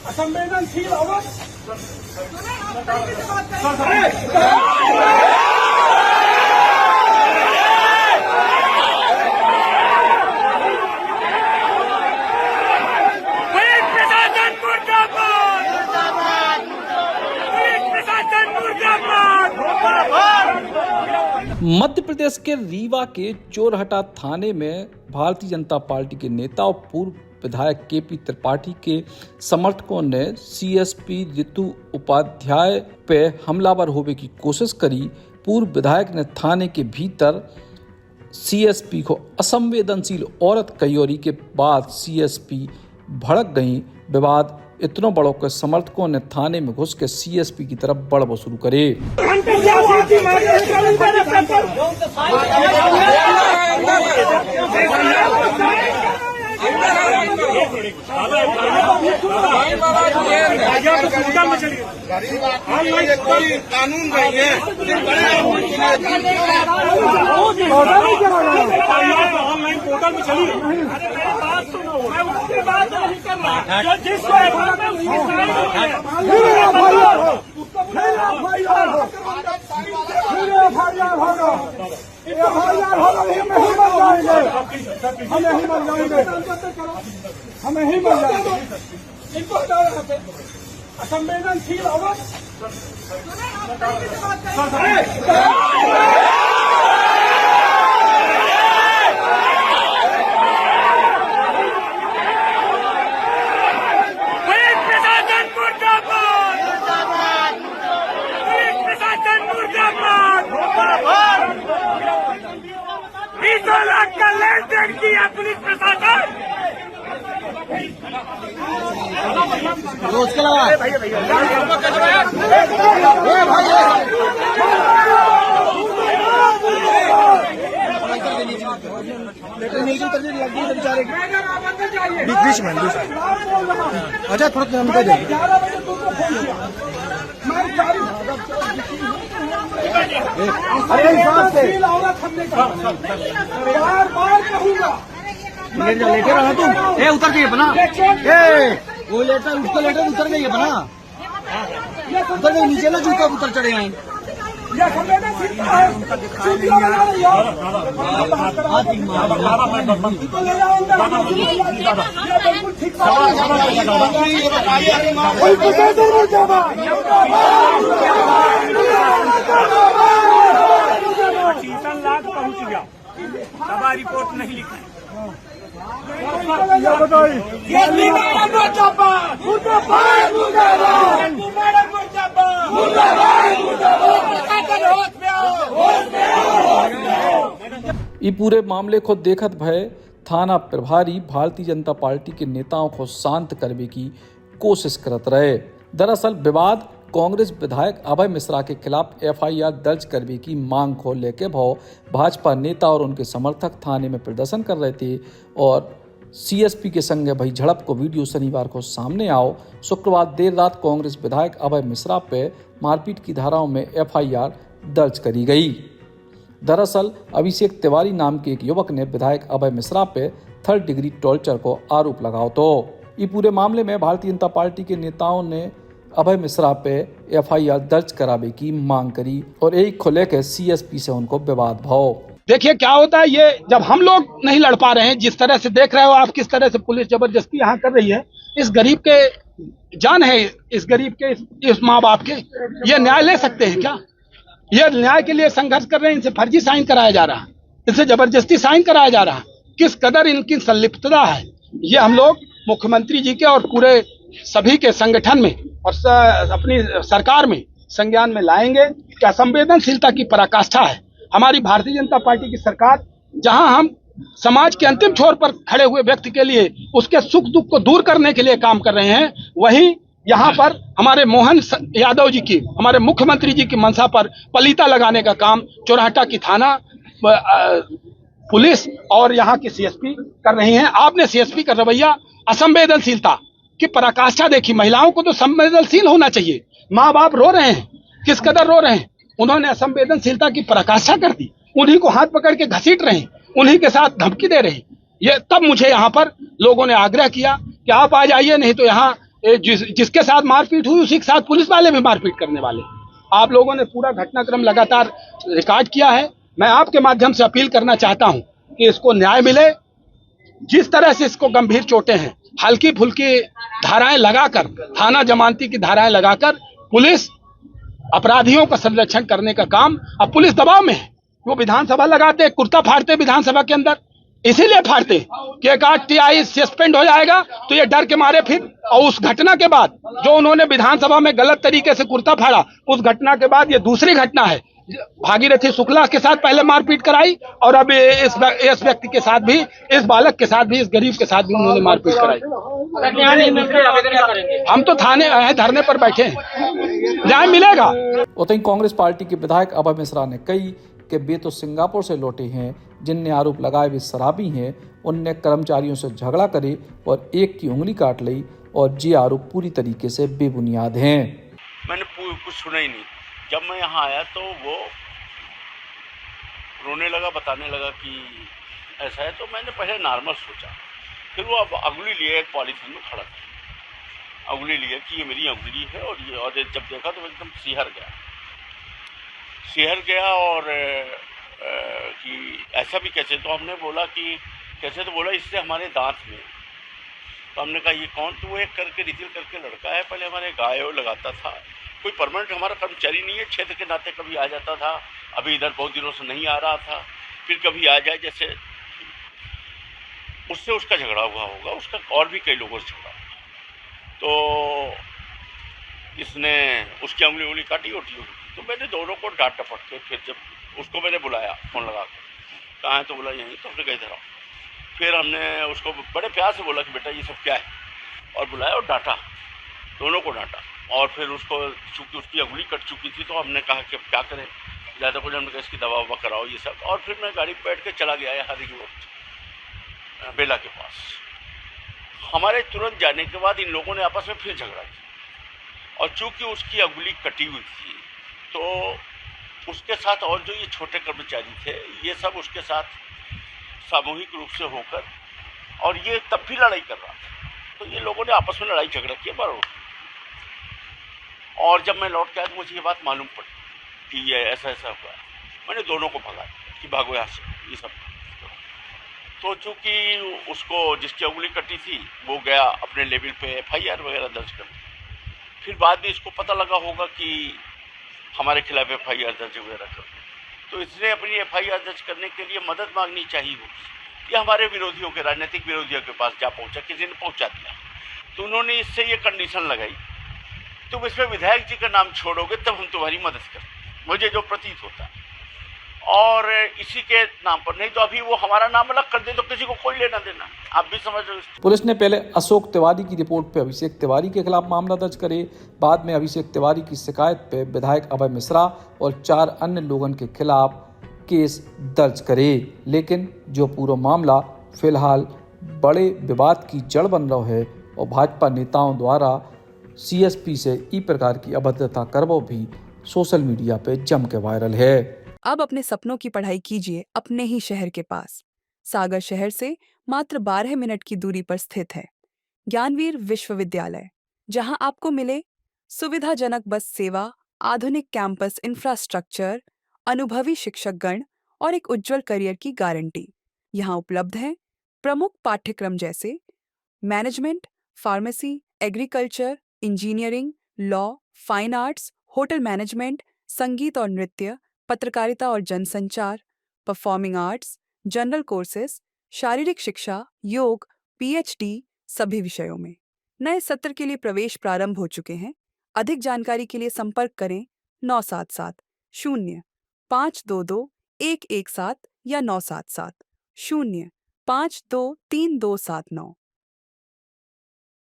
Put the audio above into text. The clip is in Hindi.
असंवेदनशील मध्य प्रदेश के रीवा के चोरहटा थाने में भारतीय जनता पार्टी के नेता और पूर्व विधायक केपी त्रिपाठी के समर्थकों ने सीएसपी रितु उपाध्याय पे हमलावर होने की कोशिश करी। पूर्व विधायक ने थाने के भीतर सीएसपी को असंवेदनशील औरत कही के बाद सीएसपी भड़क गई। विवाद इतनों बड़ों के समर्थकों ने थाने में घुस के सीएसपी की तरफ बढ़ शुरू करे। कानून ऑनलाइन पोर्टल में चली हमें ही मर जाएंगे। इनको हटाओ यहाँ से। असंवेदनशील औरत पुलिस प्रशासन उसके अलावा बीच में अच्छा थोड़ा बार कहूँगा लेटर रहा तुम उतर गई अपना वो लेटर उसको लेटर उतर गई अपना उतर गई नीचे ना जूता उतर चढ़े आए लाख पहुँच गया दवा रिपोर्ट नहीं लिखा है। ये पूरे मामले को देखत भय थाना प्रभारी भारतीय जनता पार्टी के नेताओं को शांत करने की कोशिश करत रहे। दरअसल विवाद कांग्रेस विधायक अभय मिश्रा के खिलाफ एफआईआर दर्ज करने की मांग को लेकर भाजपा नेता और उनके समर्थक थाने में प्रदर्शन कर रहे थे और सीएसपी के संग भई झड़प को वीडियो शनिवार को सामने आओ। शुक्रवार देर रात कांग्रेस विधायक अभय मिश्रा पे मारपीट की धाराओं में एफआईआर दर्ज करी गई। दरअसल अभिषेक तिवारी नाम के एक युवक ने विधायक अभय मिश्रा पे 3rd डिग्री टॉर्चर को आरोप लगाओ। तो ये पूरे मामले में भारतीय जनता पार्टी के नेताओं ने अभय मिश्रा पे एफआईआर दर्ज करावे की मांग करी और एक को लेकर सीएसपी से उनको विवाद भाव। देखिए क्या होता है, ये जब हम लोग नहीं लड़ पा रहे हैं, जिस तरह से देख रहे हो आप, किस तरह से पुलिस जबरदस्ती यहाँ कर रही है, इस गरीब के जान है, इस गरीब के इस माँ बाप के, ये न्याय ले सकते हैं क्या? ये न्याय के लिए संघर्ष कर रहे हैं, इनसे फर्जी साइन कराया जा रहा है, इनसे जबरदस्ती साइन कराया जा रहा है। किस कदर इनकी संलिप्तता है, ये हम लोग मुख्यमंत्री जी के और पूरे सभी के संगठन में और अपनी सरकार में संज्ञान में लाएंगे कि असंवेदनशीलता की पराकाष्ठा है। हमारी भारतीय जनता पार्टी की सरकार, जहां हम समाज के अंतिम छोर पर खड़े हुए व्यक्ति के लिए उसके सुख दुख को दूर करने के लिए काम कर रहे हैं, वहीं यहाँ पर हमारे मोहन यादव जी की, हमारे मुख्यमंत्री जी की मंशा पर पलीता लगाने का काम चोरहटा की थाना पुलिस और यहाँ की सीएसपी कर रही हैं। आपने सीएसपी का रवैया, असंवेदनशीलता की पराकाष्ठा देखी। महिलाओं को तो संवेदनशील होना चाहिए। माँ बाप रो रहे हैं, किस कदर रो रहे हैं, उन्होंने असंवेदनशीलता की पराकाष्ठा कर दी। उन्हीं को हाथ पकड़ के घसीट रहे हैं, उन्हीं के साथ धमकी दे रहे हैं। ये तब मुझे यहाँ पर लोगों ने आग्रह किया कि आप आ जाइए, नहीं तो यहाँ जिसके साथ मारपीट हुई उसी के साथ पुलिस वाले भी मारपीट करने वाले। आप लोगों ने पूरा घटनाक्रम लगातार रिकॉर्ड किया है। मैं आपके माध्यम से अपील करना चाहता हूं कि इसको न्याय मिले। जिस तरह से इसको गंभीर चोटें हैं, हल्की फुल्की धाराएं लगाकर, थाना जमानती की धाराएं लगाकर पुलिस अपराधियों का संरक्षण करने का काम, अब पुलिस दबाव में है। वो विधानसभा लगाते, कुर्ता फाड़ते विधानसभा के अंदर, इसीलिए फाड़ते कि एक आध टीआई सस्पेंड हो जाएगा तो ये डर के मारे फिर। और उस घटना के बाद जो उन्होंने विधानसभा में गलत तरीके से कुर्ता फाड़ा, उस घटना के बाद ये दूसरी घटना है। भागीरथी शुक्ला के साथ पहले मारपीट कराई और अब इस व्यक्ति के साथ भी, इस बालक के साथ भी, इस गरीब के साथ भी उन्होंने मारपीट कराई। हम तो थाने आए, धरने पर बैठे हैं, न्याय मिलेगा। उतई कांग्रेस पार्टी के विधायक अभय मिश्रा ने कही कि वे तो सिंगापुर से लौटे हैं, जिनने आरोप लगाए वे शराबी हैं, उनने कर्मचारियों से झगड़ा करे और एक की उंगली काट ली और ये आरोप पूरी तरीके से बेबुनियाद हैं। मैंने कुछ सुना ही नहीं। जब मैं यहाँ आया तो वो रोने लगा, बताने लगा कि ऐसा है, तो मैंने पहले नॉर्मल सोचा। फिर वो अब अंगुली लिए एक पॉलीथीन में खड़ा था, अंगुली लिए कि ये मेरी अंगुली है, और जब देखा तो एकदम सिहर गया और कि ऐसा भी कैसे। तो हमने बोला कि कैसे, तो बोला इससे हमारे दांत में। तो हमने कहा ये कौन? तो वो एक करके रितिल करके लड़का है, पहले हमारे गाय लगाता था, कोई परमानेंट हमारा कर्मचारी नहीं है, क्षेत्र के नाते कभी आ जाता था, अभी इधर बहुत दिनों से नहीं आ रहा था, फिर कभी आ जाए, जैसे उससे उसका झगड़ा हुआ होगा, उसका और भी कई लोगों से झगड़ा। तो इसने उसकी उंगली काटी होती होगी। तो मैंने दोनों को डांट टपट के, फिर जब उसको मैंने बुलाया फ़ोन लगा के, कहाँ है? तो बोला यहीं। तो उसने कहीं इधर आओ। फिर हमने उसको बड़े प्यार से बोला कि बेटा ये सब क्या है, और बुलाया और डांटा, दोनों को डांटा। और फिर उसको, चूँकि उसकी अंगुली कट चुकी थी, तो हमने कहा कि अब क्या करें, ज़्यादा कुछ, हमने कहा इसकी दवा ववा कराओ ये सब। और फिर मैं गाड़ी पर बैठ के चला गया यहाँ रिंग रोड बेला के पास। हमारे तुरंत जाने के बाद इन लोगों ने आपस में फिर झगड़ा किया, और चूँकि उसकी अंगुली कटी हुई थी तो उसके साथ और जो ये छोटे कर्मचारी थे, ये सब उसके साथ सामूहिक रूप से होकर, और ये तब भी लड़ाई कर रहा था। तो ये लोगों ने आपस में लड़ाई झगड़ा किया बराबर। और जब मैं लौट के आया तो मुझे ये बात मालूम पड़ी कि ये ऐसा ऐसा हुआ। मैंने दोनों को भगा कि भागो यहाँ से, ये सब। तो चूँकि उसको जिसकी उंगली कटी थी वो गया अपने लेवल पे एफआईआर वगैरह दर्ज करने। फिर बाद में इसको पता लगा होगा कि हमारे खिलाफ एफआईआर दर्ज वगैरह कर, तो इसने अपनी एफआईआर दर्ज करने के लिए मदद मांगनी चाहिए होगी। ये हमारे विरोधियों के, राजनीतिक विरोधियों के पास जा पहुंचा, किसी ने पहुंचा दिया। तो उन्होंने इससे ये कंडीशन लगाई, तुम इसमें विधायक जी का नाम छोड़ोगे तब हम तुम्हारी मदद करें, मुझे जो प्रतीत होता है। और इसी के नाम पर, नहीं तो अभी वो हमारा नाम अलग कर दे तो किसी को कोई लेना देना, आप भी समझ रहे हो। पुलिस ने पहले अशोक तिवारी की रिपोर्ट पे अभिषेक तिवारी के खिलाफ मामला दर्ज करे, बाद में अभिषेक तिवारी की शिकायत पे विधायक अभय मिश्रा और 4 अन्य लोगों के खिलाफ केस दर्ज करे। लेकिन जो पूरा मामला फिलहाल बड़े विवाद की जड़ बन रहा है और भाजपा नेताओं द्वारा सीएसपी से ई प्रकार की अभद्रता करवो भी सोशल मीडिया पे जम के वायरल है। अब अपने सपनों की पढ़ाई कीजिए अपने ही शहर के पास। सागर शहर से मात्र 12 मिनट की दूरी पर स्थित है ज्ञानवीर विश्वविद्यालय, जहां आपको मिले सुविधाजनक बस सेवा, आधुनिक कैंपस इंफ्रास्ट्रक्चर, अनुभवी शिक्षकगण और एक उज्जवल करियर की गारंटी। यहां उपलब्ध है प्रमुख पाठ्यक्रम जैसे management, pharmacy, agriculture, engineering, law, fine arts, hotel management, संगीत और नृत्य, पत्रकारिता और जनसंचार, परफॉर्मिंग आर्ट्स, जनरल कोर्सेज, शारीरिक शिक्षा, योग, पीएचडी सभी विषयों में। नए सत्र के लिए प्रवेश प्रारंभ हो चुके हैं। अधिक जानकारी के लिए संपर्क करें 977 0 522 117 या 977 0 523 279।